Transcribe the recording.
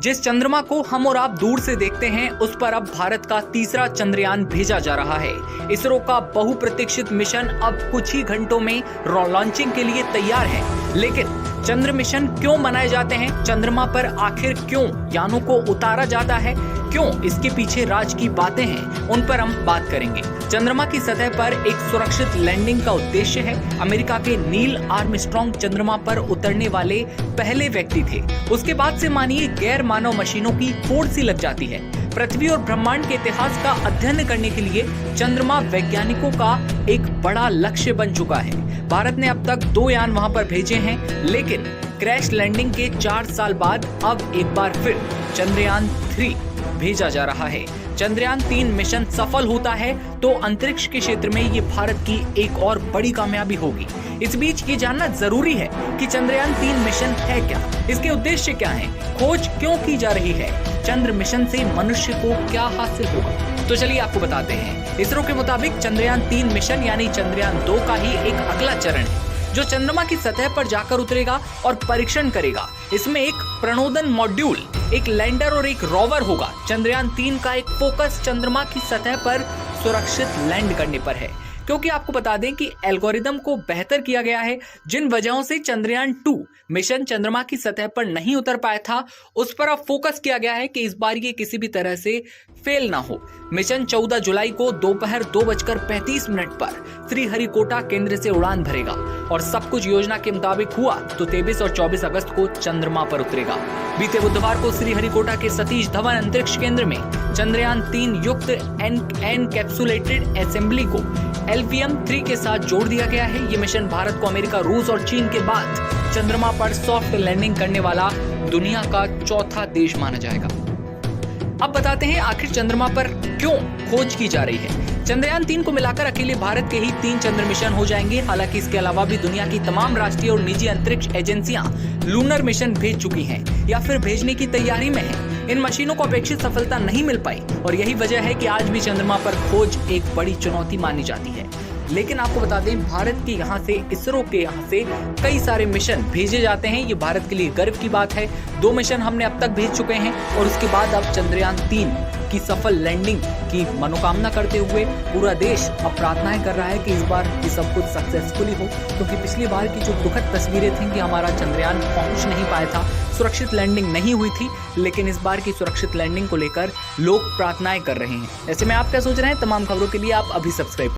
जिस चंद्रमा को हम और आप दूर से देखते हैं उस पर अब भारत का तीसरा चंद्रयान भेजा जा रहा है। इसरो का बहुप्रतीक्षित मिशन अब कुछ ही घंटों में लॉन्चिंग के लिए तैयार है। लेकिन चंद्र मिशन क्यों मनाए जाते हैं, चंद्रमा पर आखिर क्यों यानों को उतारा जाता है, क्यों इसके पीछे राज की बातें हैं, उन पर हम बात करेंगे। चंद्रमा की सतह पर एक सुरक्षित लैंडिंग का उद्देश्य है। अमेरिका के नील आर्मस्ट्रांग चंद्रमा पर उतरने वाले पहले व्यक्ति थे। उसके बाद से मानिए गैर मानव मशीनों की होड़ सी लग जाती है। पृथ्वी और ब्रह्मांड के इतिहास का अध्ययन करने के लिए चंद्रमा वैज्ञानिकों का एक बड़ा लक्ष्य बन चुका है। भारत ने अब तक 2 यान वहां पर भेजे हैं, लेकिन क्रैश लैंडिंग के 4 साल बाद अब एक बार फिर चंद्रयान 3 भेजा जा रहा है। चंद्रयान 3 मिशन सफल होता है तो अंतरिक्ष के क्षेत्र में ये भारत की एक और बड़ी कामयाबी होगी। इस बीच ये जानना जरूरी है कि चंद्रयान 3 मिशन है क्या, इसके उद्देश्य क्या हैं, खोज क्यों की जा रही है, चंद्र मिशन से मनुष्य को क्या हासिल होगा। तो चलिए आपको बताते हैं। इसरो के मुताबिक चंद्रयान 3 मिशन यानी चंद्रयान 2 का ही एक अगला चरण है, जो चंद्रमा की सतह पर जाकर उतरेगा और परीक्षण करेगा। इसमें एक प्रणोदन मॉड्यूल, एक लैंडर और एक रोवर होगा। चंद्रयान 3 का एक फोकस चंद्रमा की सतह पर सुरक्षित लैंड करने पर है, क्योंकि आपको बता दें कि एल्गोरिदम को बेहतर किया गया है। जिन वजहों से चंद्रयान 2 मिशन चंद्रमा की सतह पर नहीं उतर पाया था, उस पर अब फोकस किया गया है कि इस बार ये किसी भी तरह से फेल ना हो। मिशन 14 जुलाई को दोपहर 2:35 पर श्रीहरिकोटा केंद्र से उड़ान भरेगा और सब कुछ योजना के मुताबिक हुआ तो 23 और 24 अगस्त को चंद्रमा पर उतरेगा। बीते बुधवार को श्रीहरिकोटा के सतीश धवन अंतरिक्ष केंद्र में चंद्रयान 3 युक्त एनकैप्सुलेटेड असेंबली को LVM-3 के साथ जोड़ दिया गया है। ये मिशन भारत को अमेरिका, रूस और चीन के बाद चंद्रमा पर सॉफ्ट लैंडिंग करने वाला दुनिया का चौथा देश माना जाएगा। अब बताते हैं आखिर चंद्रमा पर क्यों खोज की जा रही है। चंद्रयान 3 को मिलाकर अकेले भारत के ही 3 चंद्र मिशन हो जाएंगे। हालांकि इसके अलावा भी दुनिया की तमाम राष्ट्रीय और निजी अंतरिक्ष एजेंसियां लूनर मिशन भेज चुकी हैं या फिर भेजने की तैयारी में हैं। इन मशीनों को अपेक्षित सफलता नहीं मिल पाई और यही वजह है कि आज भी चंद्रमा पर खोज एक बड़ी चुनौती मानी जाती है। लेकिन आपको बता दें, भारत के यहाँ से, इसरो के यहाँ से कई सारे मिशन भेजे जाते हैं। ये भारत के लिए गर्व की बात है। 2 मिशन हमने अब तक भेज चुके हैं और उसके बाद अब चंद्रयान 3 की सफल लैंडिंग की मनोकामना करते हुए पूरा देश अब प्रार्थनाएं कर रहा है कि इस बार ये सब कुछ सक्सेसफुली हो, क्योंकि पिछली बार की जो दुखद तस्वीरें थी कि हमारा चंद्रयान पहुंच नहीं पाया था, सुरक्षित लैंडिंग नहीं हुई थी, लेकिन इस बार की सुरक्षित लैंडिंग को लेकर लोग प्रार्थनाएं कर रहे हैं। ऐसे में आप क्या सोच रहे हैं? तमाम खबरों के लिए आप अभी सब्सक्राइब